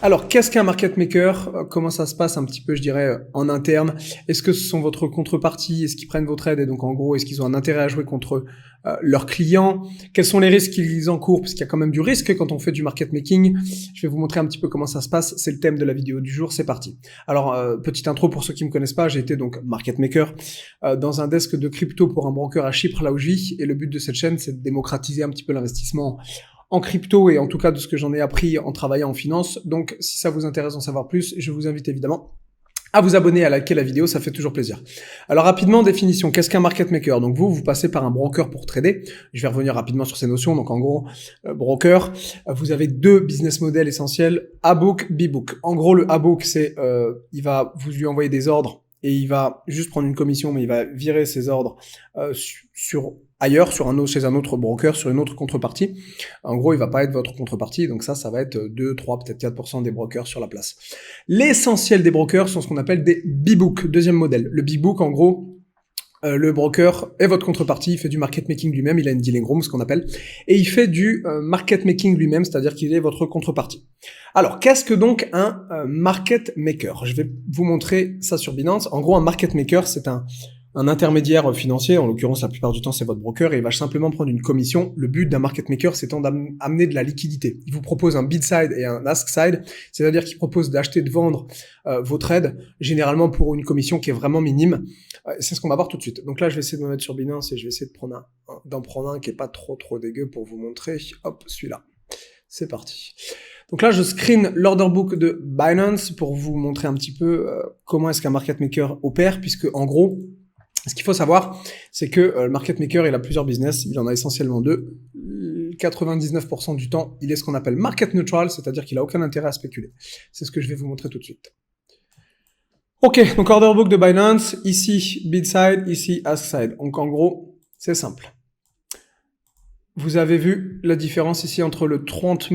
Alors, qu'est-ce qu'un market maker? Comment ça se passe un petit peu, je dirais, en interne? Est-ce que ce sont votre contrepartie? Est-ce qu'ils prennent votre aide? Et donc, en gros, est-ce qu'ils ont un intérêt à jouer contre leurs clients? Quels sont les risques qu'ils encourent? Parce qu'il y a quand même du risque quand on fait du market making. Je vais vous montrer un petit peu comment ça se passe. C'est le thème de la vidéo du jour. C'est parti. Alors, petite intro pour ceux qui me connaissent pas. J'ai été donc market maker dans un desk de crypto pour un broker à Chypre, là où je vis. Et le but de cette chaîne, c'est de démocratiser un petit peu l'investissement en crypto et en tout cas de ce que j'en ai appris en travaillant en finance. Donc si ça vous intéresse d'en savoir plus, je vous invite évidemment à vous abonner, à liker la vidéo, ça fait toujours plaisir. Alors rapidement, définition, qu'est-ce qu'un market maker? Donc vous passez par un broker pour trader. Je vais revenir rapidement sur ces notions. Donc en gros, broker, vous avez deux business models essentiels, A-Book, B-Book. En gros, le A-Book, c'est il va vous lui envoyer des ordres et il va juste prendre une commission, mais il va virer ses ordres sur ailleurs, chez un autre broker, sur une autre contrepartie. En gros, il va pas être votre contrepartie, donc ça va être 2, 3, peut-être 4% des brokers sur la place. L'essentiel des brokers sont ce qu'on appelle des B-Book, deuxième modèle. Le B-Book, en gros, le broker est votre contrepartie, il fait du market making lui-même, il a une dealing room, ce qu'on appelle, et il fait du market making lui-même, c'est-à-dire qu'il est votre contrepartie. Alors, qu'est-ce que donc un market maker? Je vais vous montrer ça sur Binance. En gros, un market maker, c'est un intermédiaire financier, en l'occurrence la plupart du temps c'est votre broker, et il va simplement prendre une commission. Le but d'un market maker, c'est d'amener de la liquidité. Il vous propose un bid side et un ask side, c'est-à-dire qu'il propose d'acheter, de vendre vos trades, généralement pour une commission qui est vraiment minime. C'est ce qu'on va voir tout de suite. Donc là, je vais essayer de me mettre sur Binance et je vais essayer d'en prendre un qui est pas trop dégueu pour vous montrer. Hop, celui-là. C'est parti. Donc là, je screen l'order book de Binance pour vous montrer un petit peu comment est-ce qu'un market maker opère, puisque en gros, ce qu'il faut savoir, c'est que le market maker, il a plusieurs business, il en a essentiellement deux. 99% du temps, il est ce qu'on appelle market neutral, c'est-à-dire qu'il a aucun intérêt à spéculer. C'est ce que je vais vous montrer tout de suite. Ok, donc order book de Binance, ici bid side, ici ask side. Donc en gros, c'est simple. Vous avez vu la différence ici entre le 30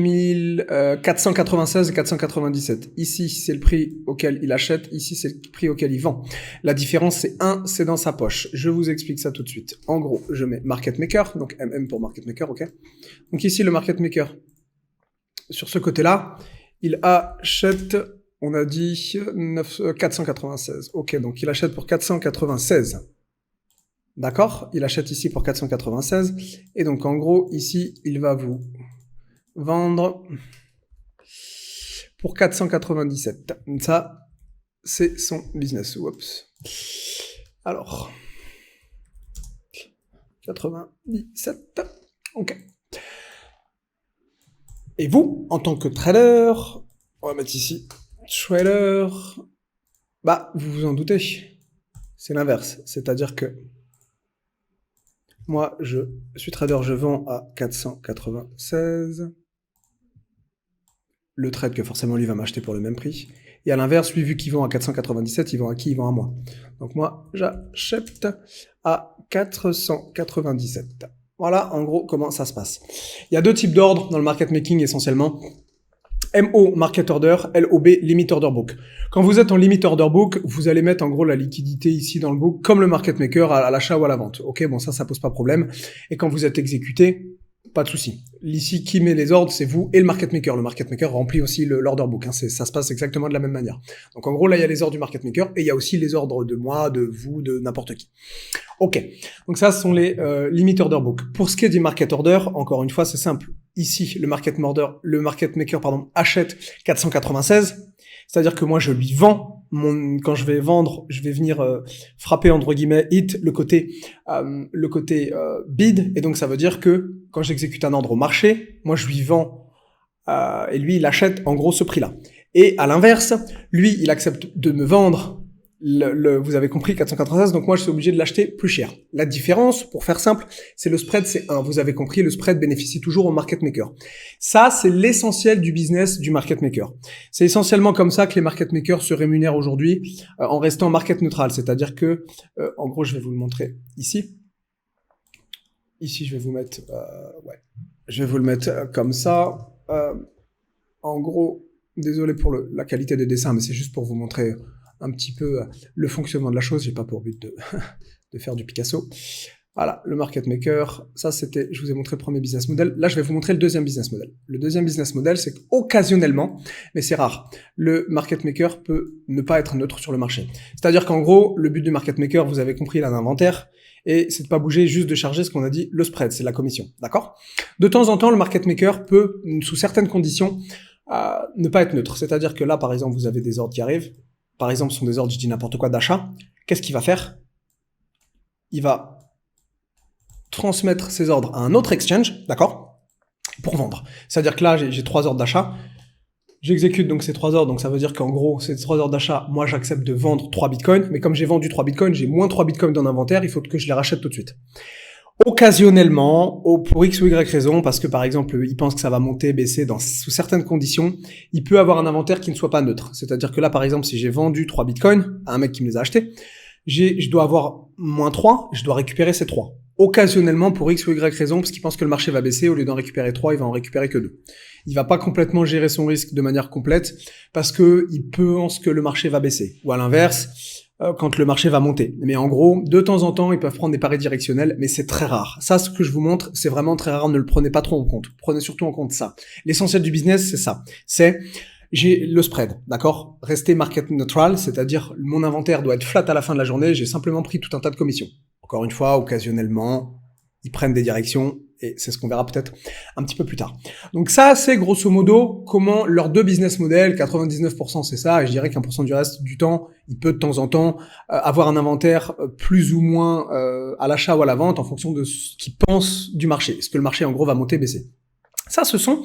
496 et 497. Ici, c'est le prix auquel il achète. Ici, c'est le prix auquel il vend. La différence, c'est dans sa poche. Je vous explique ça tout de suite. En gros, je mets market maker, donc MM pour market maker, ok. Donc ici, le market maker, sur ce côté-là, il achète, on a dit 496. Ok, donc il achète pour 496. D'accord? Il achète ici pour 496. Et donc, en gros, ici, il va vous vendre pour 497. Ça, c'est son business. Oups. Alors, 97. OK. Et vous, en tant que trader, on va mettre ici, trader, vous vous en doutez. C'est l'inverse. C'est-à-dire que moi, je suis trader, je vends à 496. Le trade que forcément lui va m'acheter pour le même prix. Et à l'inverse, lui, vu qu'il vend à 497, il vend à qui? Il vend à moi. Donc moi, j'achète à 497. Voilà, en gros, comment ça se passe. Il y a deux types d'ordres dans le market making essentiellement. MO, Market Order, LOB, Limit Order Book. Quand vous êtes en Limit Order Book, vous allez mettre en gros la liquidité ici dans le book, comme le Market Maker à l'achat ou à la vente. Ok, bon ça pose pas problème. Et quand vous êtes exécuté, pas de souci. Ici, qui met les ordres, c'est vous et le Market Maker. Le Market Maker remplit aussi l'order book. Ça se passe exactement de la même manière. Donc en gros, là, il y a les ordres du Market Maker et il y a aussi les ordres de moi, de vous, de n'importe qui. Ok, donc ça, ce sont les Limit Order Book. Pour ce qui est du Market Order, encore une fois, c'est simple. Ici, le Market Maker, achète 496. C'est-à-dire que moi, je lui vends quand je vais vendre, je vais venir frapper entre guillemets hit le côté bid, et donc ça veut dire que quand j'exécute un ordre au marché, moi je lui vends et lui il achète en gros ce prix-là. Et à l'inverse, lui il accepte de me vendre vous avez compris, 496, donc moi je suis obligé de l'acheter plus cher. La différence, pour faire simple, c'est le spread, c'est 1. Vous avez compris, le spread bénéficie toujours au market maker. Ça, c'est l'essentiel du business du market maker. C'est essentiellement comme ça que les market makers se rémunèrent aujourd'hui, en restant market neutral. C'est-à-dire que, en gros, je vais vous le montrer ici. Ici, je vais vous mettre, je vais vous le mettre comme ça. En gros, désolé pour la qualité des dessins, mais c'est juste pour vous montrer un petit peu le fonctionnement de la chose. J'ai pas pour but de faire du Picasso. Voilà, le market maker, ça c'était, je vous ai montré le premier business model. Là, je vais vous montrer le deuxième business model. Le deuxième business model, c'est qu'occasionnellement, mais c'est rare, le market maker peut ne pas être neutre sur le marché. C'est-à-dire qu'en gros, le but du market maker, vous avez compris, il a un inventaire, et c'est de pas bouger, juste de charger ce qu'on a dit, le spread, c'est la commission, d'accord? De temps en temps, le market maker peut, sous certaines conditions, ne pas être neutre. C'est-à-dire que là, par exemple, vous avez des ordres qui arrivent. Par exemple, ce sont des ordres, je dis n'importe quoi, d'achat. Qu'est-ce qu'il va faire? Il va transmettre ces ordres à un autre exchange, d'accord, pour vendre. C'est-à-dire que là, j'ai 3 ordres d'achat, j'exécute donc ces 3 ordres, donc ça veut dire qu'en gros, ces 3 ordres d'achat, moi j'accepte de vendre 3 bitcoins, mais comme j'ai vendu 3 bitcoins, j'ai moins 3 bitcoins dans l'inventaire, il faut que je les rachète tout de suite. Occasionnellement, pour X ou Y raison, parce que par exemple, il pense que ça va monter, baisser sous certaines conditions, il peut avoir un inventaire qui ne soit pas neutre. C'est-à-dire que là, par exemple, si j'ai vendu 3 bitcoins à un mec qui me les a achetés, je dois avoir moins 3, je dois récupérer ces 3. Occasionnellement, pour X ou Y raison, parce qu'il pense que le marché va baisser, au lieu d'en récupérer 3, il va en récupérer que 2. Il va pas complètement gérer son risque de manière complète, parce que il pense que le marché va baisser. Ou à l'inverse, quand le marché va monter. Mais en gros, de temps en temps, ils peuvent prendre des paris directionnels, mais c'est très rare. Ça, ce que je vous montre, c'est vraiment très rare, ne le prenez pas trop en compte. Prenez surtout en compte ça. L'essentiel du business, c'est ça. J'ai le spread, d'accord? Rester market neutral, c'est-à-dire mon inventaire doit être flat à la fin de la journée, j'ai simplement pris tout un tas de commissions. Encore une fois, occasionnellement, ils prennent des directions, et c'est ce qu'on verra peut-être un petit peu plus tard. Donc ça, c'est grosso modo comment leurs 2 business models, 99% c'est ça, et je dirais qu'1% du reste du temps, il peut de temps en temps avoir un inventaire plus ou moins à l'achat ou à la vente en fonction de ce qu'il pense du marché. Est-ce que le marché en gros va monter, baisser? Ça, ce sont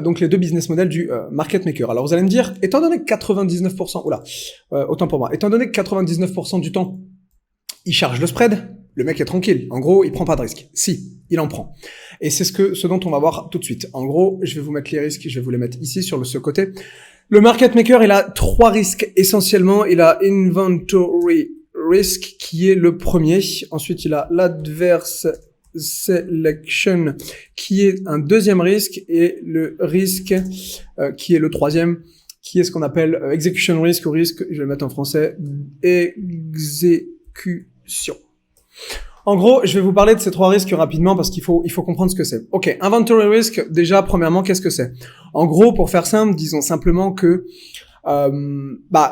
donc les 2 business models du market maker. Alors vous allez me dire, étant donné que 99%, autant pour moi, étant donné que 99% du temps, il charge le spread, le mec est tranquille. En gros, il prend pas de risque. Si, il en prend. Et c'est ce dont on va voir tout de suite. En gros, je vais vous mettre les risques, je vais vous les mettre ici sur ce côté. Le market maker, il a 3 risques essentiellement. Il a inventory risk qui est le premier. Ensuite, il a l'adverse selection qui est un deuxième risque et le risque qui est le troisième, qui est ce qu'on appelle execution risk ou risque, je vais le mettre en français, exécution. En gros, je vais vous parler de ces 3 risques rapidement parce qu'il faut comprendre ce que c'est. Ok, inventory risk, déjà, premièrement, qu'est-ce que c'est? En gros, pour faire simple, disons simplement que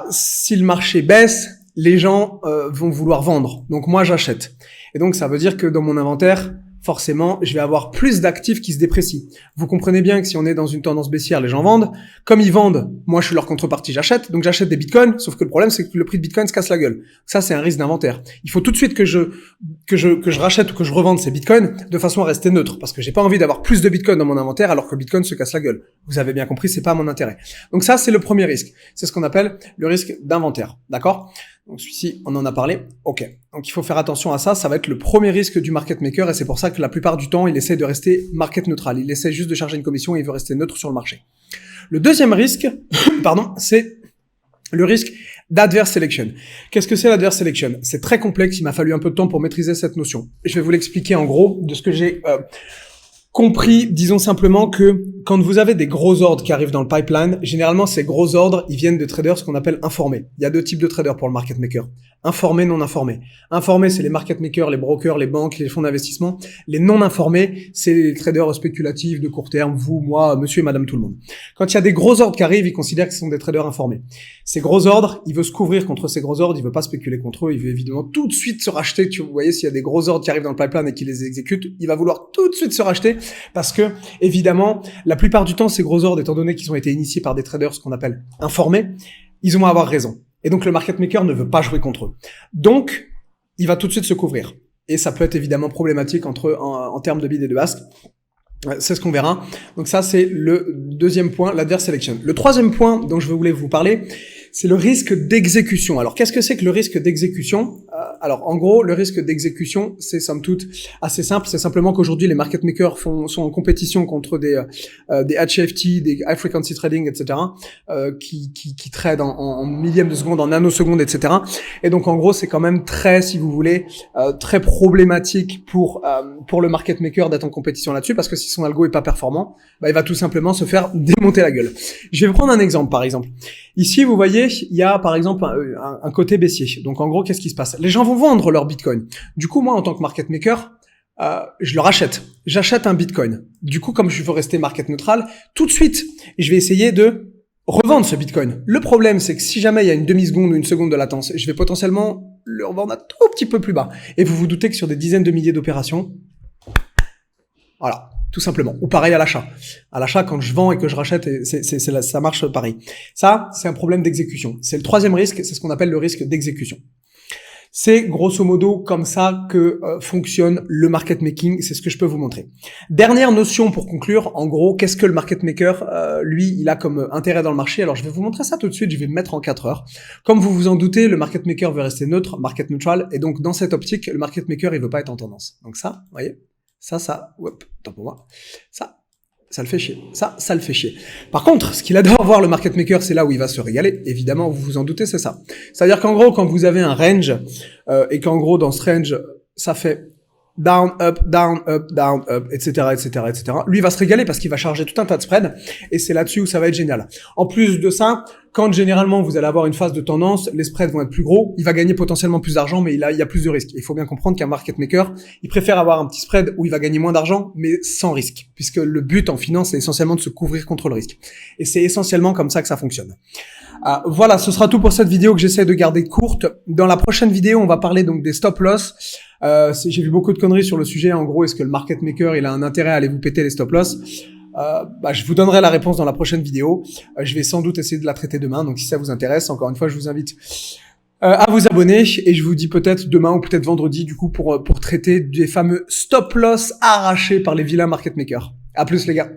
si le marché baisse, les gens vont vouloir vendre. Donc moi, j'achète. Et donc, ça veut dire que dans mon inventaire, forcément, je vais avoir plus d'actifs qui se déprécient. Vous comprenez bien que si on est dans une tendance baissière, les gens vendent. Comme ils vendent, moi, je suis leur contrepartie, j'achète. Donc, j'achète des bitcoins. Sauf que le problème, c'est que le prix de bitcoin se casse la gueule. Ça, c'est un risque d'inventaire. Il faut tout de suite que je rachète ou que je revende ces bitcoins de façon à rester neutre. Parce que j'ai pas envie d'avoir plus de bitcoins dans mon inventaire alors que le bitcoin se casse la gueule. Vous avez bien compris, c'est pas à mon intérêt. Donc ça, c'est le premier risque. C'est ce qu'on appelle le risque d'inventaire. D'accord? Donc celui-ci, on en a parlé. Ok. Donc il faut faire attention à ça. Ça va être le premier risque du market maker et c'est pour ça que la plupart du temps, il essaie de rester market neutral. Il essaie juste de charger une commission et il veut rester neutre sur le marché. Le deuxième risque, c'est le risque d'adverse selection. Qu'est-ce que c'est l'adverse selection? C'est très complexe. Il m'a fallu un peu de temps pour maîtriser cette notion. Je vais vous l'expliquer en gros de ce que j'ai compris. Disons simplement que quand vous avez des gros ordres qui arrivent dans le pipeline, généralement ces gros ordres, ils viennent de traders, ce qu'on appelle informés. Il y a 2 types de traders pour le market maker. Informés, non informés. Informés, c'est les market makers, les brokers, les banques, les fonds d'investissement. Les non informés, c'est les traders spéculatifs de court terme, vous, moi, monsieur et madame tout le monde. Quand il y a des gros ordres qui arrivent, ils considèrent que ce sont des traders informés. Ces gros ordres, il veut se couvrir contre ces gros ordres, il veut pas spéculer contre eux, il veut évidemment tout de suite se racheter. Vous voyez, s'il y a des gros ordres qui arrivent dans le pipeline et qui les exécutent, il va vouloir tout de suite se racheter parce que, évidemment, la plupart du temps, ces gros ordres, étant donné qu'ils ont été initiés par des traders, ce qu'on appelle informés, ils vont avoir raison. Et donc, le market maker ne veut pas jouer contre eux. Donc, il va tout de suite se couvrir. Et ça peut être évidemment problématique en termes de bid et de ask. C'est ce qu'on verra. Donc ça, c'est le deuxième point, l'adverse selection. Le troisième point dont je voulais vous parler, c'est le risque d'exécution. Alors, qu'est-ce que c'est que le risque d'exécution? Alors, en gros, le risque d'exécution, c'est somme toute assez simple. C'est simplement qu'aujourd'hui, les market makers sont en compétition contre des HFT, des high frequency trading, etc., qui tradent en millième de seconde, en nanoseconde, etc. Et donc, en gros, c'est quand même très, si vous voulez, très problématique pour le market maker d'être en compétition là-dessus, parce que si son algo est pas performant, il va tout simplement se faire démonter la gueule. Je vais vous prendre un exemple, par exemple. Ici, vous voyez, il y a, par exemple, un côté baissier. Donc, en gros, qu'est-ce qui se passe? Les gens vont vendre leur Bitcoin. Du coup, moi, en tant que market maker, je leur achète. J'achète un Bitcoin. Du coup, comme je veux rester market neutral, tout de suite, je vais essayer de revendre ce Bitcoin. Le problème, c'est que si jamais il y a une demi-seconde ou une seconde de latence, je vais potentiellement le revendre un tout petit peu plus bas. Et vous vous doutez que sur des dizaines de milliers d'opérations, voilà, tout simplement. Ou pareil à l'achat. À l'achat, quand je vends et que je rachète, ça marche pareil. Ça, c'est un problème d'exécution. C'est le troisième risque, c'est ce qu'on appelle le risque d'exécution. C'est grosso modo comme ça que fonctionne le market making, c'est ce que je peux vous montrer. Dernière notion pour conclure, en gros, qu'est-ce que le market maker, lui, il a comme intérêt dans le marché? Alors je vais vous montrer ça tout de suite, je vais me mettre en 4 heures. Comme vous vous en doutez, le market maker veut rester neutre, market neutral, et donc dans cette optique, le market maker, il veut pas être en tendance. Donc ça, vous voyez, hop, tant pour moi, ça le fait chier. Ça le fait chier. Par contre, ce qu'il adore voir le market maker, c'est là où il va se régaler. Évidemment, vous vous en doutez, c'est ça. C'est-à-dire qu'en gros, quand vous avez un range, et qu'en gros, dans ce range, ça fait down, up, down, up, down, up, etc., etc., etc. Lui, il va se régaler parce qu'il va charger tout un tas de spreads, et c'est là-dessus où ça va être génial. En plus de ça, quand généralement vous allez avoir une phase de tendance, les spreads vont être plus gros, il va gagner potentiellement plus d'argent, mais il y a plus de risques. Il faut bien comprendre qu'un market maker, il préfère avoir un petit spread où il va gagner moins d'argent, mais sans risque, puisque le but en finance, c'est essentiellement de se couvrir contre le risque. Et c'est essentiellement comme ça que ça fonctionne. Voilà, ce sera tout pour cette vidéo que j'essaie de garder courte. Dans la prochaine vidéo, on va parler donc des stop loss. J'ai vu beaucoup de conneries sur le sujet. En gros, est-ce que le market maker, il a un intérêt à aller vous péter les stop loss? Je vous donnerai la réponse dans la prochaine vidéo. Je vais sans doute essayer de la traiter demain. Donc, si ça vous intéresse, encore une fois, je vous invite à vous abonner. Et je vous dis peut-être demain ou peut-être vendredi, du coup, pour traiter des fameux stop loss arrachés par les vilains market makers. À plus, les gars.